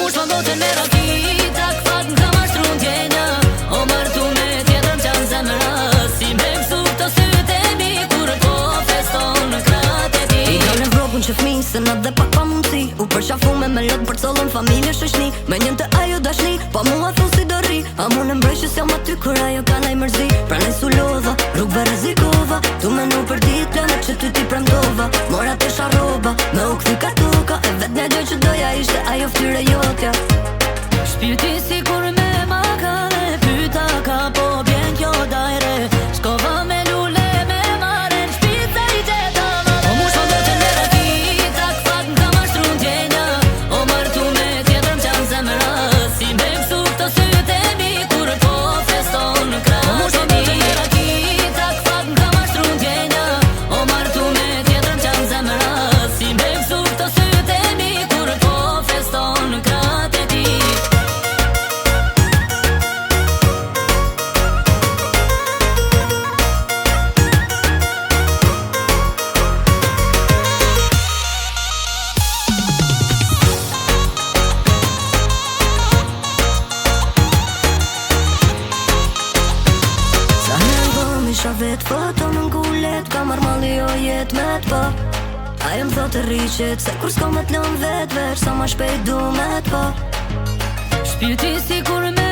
mu shpëndote me rakita, këfat në kam ashtru t'jenja. O martu me tjetër më qanë zemra, si me kësu këto syte mi, kur po feston në kratë e ti. I kalën vrokun që fmi, se në dhe pak pa mundësi, u përshafu me lot për colën familje shoqni. Me njën të ajo dashni, pa mua thu si do rri. A mu në mbroj që s'jam aty kur ajo ka naj mërzi. Pra nej su lodha, rrugve rezikova, tu menu për dit planet që ty ti premtova. Mora të sharoba, me u këthi ka tuka, e vet një gjë që doja ishte ajo ftyre jotja. Shpirti si kur me ma ka dhe pyta ka po bjen kjo dajre. Shkova me lule me maren, shpita i gjeta ma dhe. O mu shpëndote me rakita, këfat në kam ashtru t'jenja. O martu me tjetër më qanë zemra, si me kësu këto syte mi, kur po feston në kratë. O mu shpëndote me rakita, këfat në kam ashtru t'jenja. O martu me tjetër më qanë zemra, si me kësu këto syte mi, kur po feston në kratë e ti. Isha vet foto në ngullet, ka marrë malli jo jet me t'pa. Ajo më thotë rriqet, se kur s'ko me t'lon vet veç, sa ma shpejt du me t'pa. Shpirti si kur me